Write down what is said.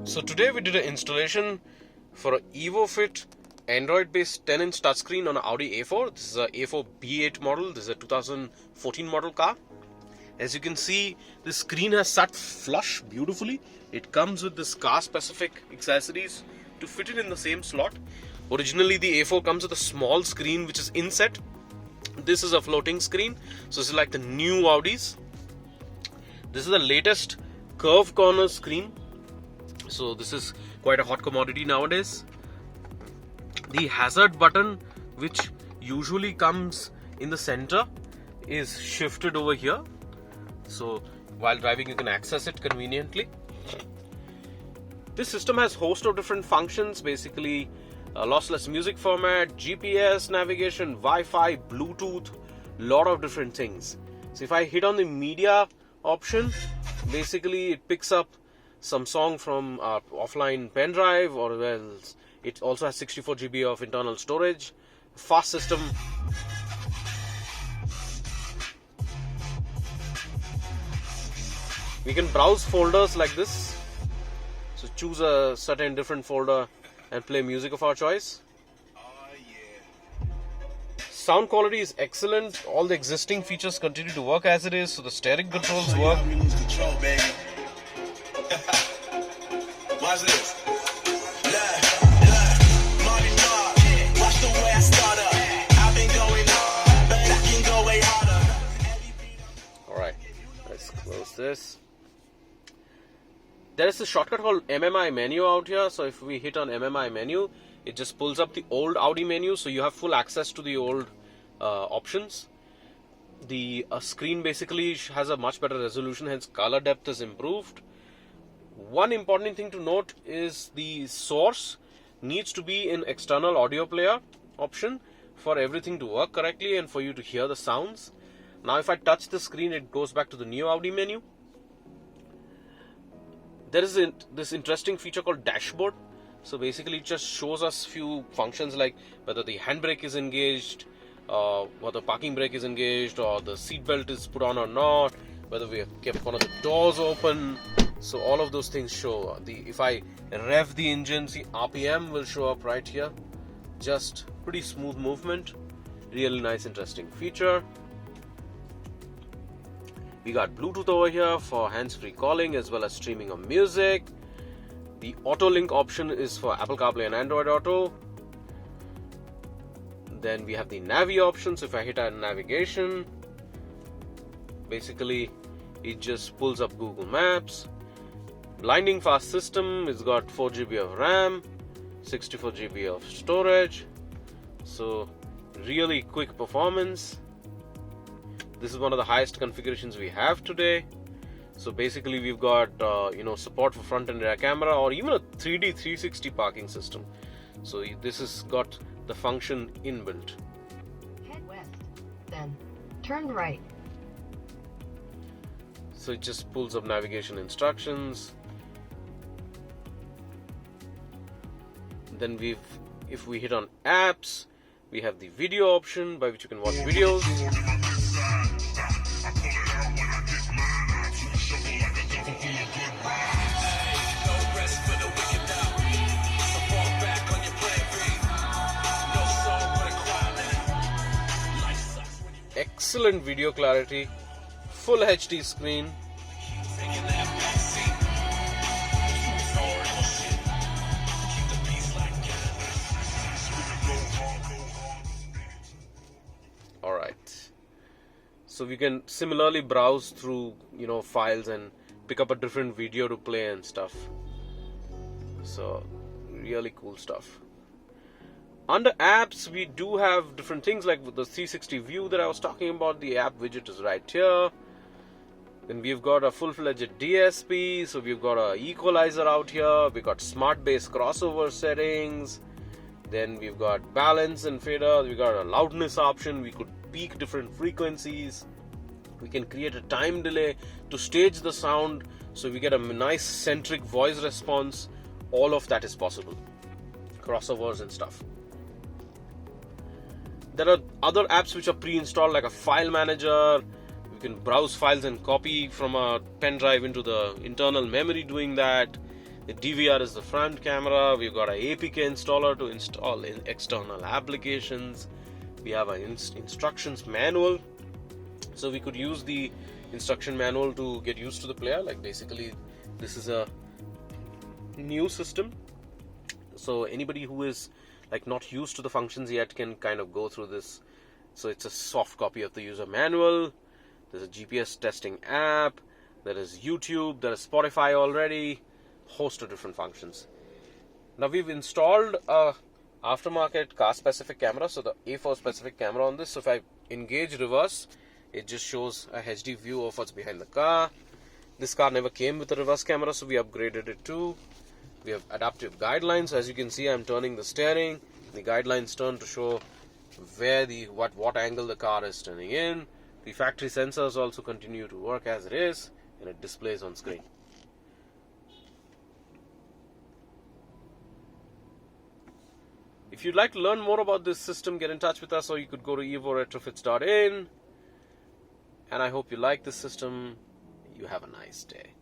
So today we did an installation for an EVO FIT Android based 10-inch touchscreen on an Audi A4. This is a A4 B8 model. This is a 2014 model car. As you can see, the screen has sat flush beautifully. It comes with this car specific accessories to fit it in the same slot. Originally the A4 comes with a small screen which is inset. This is a floating screen, so this is like the new Audis. This is the latest curve corner screen, so this is quite a hot commodity nowadays. The hazard button, which usually comes in the center, is shifted over here, so while driving you can access it conveniently. This system has a host of different functions, basically lossless music format, GPS navigation, Wi-Fi, Bluetooth, lot of different things. So if I hit on the media option, basically it picks up some song from offline pen drive, or else it also has 64 GB of internal storage. Fast system. We can browse folders like this, so choose a certain different folder and play music of our choice. Sound quality is excellent. All the existing features continue to work as it is, so the steering controls work. Watch this. Alright, let's close this. There is a shortcut called MMI menu out here, so if we hit on MMI menu, it just pulls up the old Audi menu, so you have full access to the old options. The screen basically has a much better resolution, hence color depth is improved. One important thing to note is the source needs to be in external audio player option for everything to work correctly and for you to hear the sounds. Now if I touch the screen, it goes back to the new Audi menu. There is this interesting feature called dashboard. So basically it just shows us few functions like whether the handbrake is engaged, whether the parking brake is engaged, or the seat belt is put on or not, whether we have kept one of the doors open. So all of those things show. If I rev the engine, see RPM will show up right here. Just pretty smooth movement. Really nice, interesting feature. We got Bluetooth over here for hands-free calling as well as streaming of music. The auto link option is for Apple Carplay and Android Auto. Then we have the Navi option. So if I hit on navigation, basically it just pulls up Google Maps. Blinding fast system. It's got 4 GB of RAM, 64 GB of storage. So really quick performance. This is one of the highest configurations we have today. So basically we've got support for front and rear camera, or even a 3D 360 parking system. So this has got the function inbuilt. Head west, then turn right. So it just pulls up navigation instructions. Then if we hit on apps, we have the video option by which you can watch videos. Excellent video clarity, full HD screen. Alright, so we can similarly browse through files and pick up a different video to play and stuff. So really cool stuff. Under apps, we do have different things like the 360 view that I was talking about. The app widget is right here. Then we've got a full-fledged DSP. So we've got an equalizer out here. We've got smart bass crossover settings. Then we've got balance and fader. We've got a loudness option. We could peak different frequencies. We can create a time delay to stage the sound, so we get a nice centric voice response. All of that is possible. Crossovers and stuff. There are other apps which are pre-installed, like a file manager. You can browse files and copy from a pen drive into the internal memory doing that. The DVR is the front camera. We've got an APK installer to install in external applications. We have an instructions manual, so we could use the instruction manual to get used to the player. Like basically, this is a new system, so anybody who is like not used to the functions yet can kind of go through this. So it's a soft copy of the user manual. There's a GPS testing app. There is YouTube. There is Spotify already. Host of different functions. Now we've installed a aftermarket car specific camera, so the A4 specific camera on this. So if I engage reverse, it just shows a HD view of what's behind the car. This car never came with a reverse camera, so we upgraded it too. We have adaptive guidelines. So as you can see, I'm turning the steering. The guidelines turn to show where what angle the car is turning in. The factory sensors also continue to work as it is, and it displays on screen. If you'd like to learn more about this system, get in touch with us, or you could go to evoretrofits.in. And I hope you like this system. You have a nice day.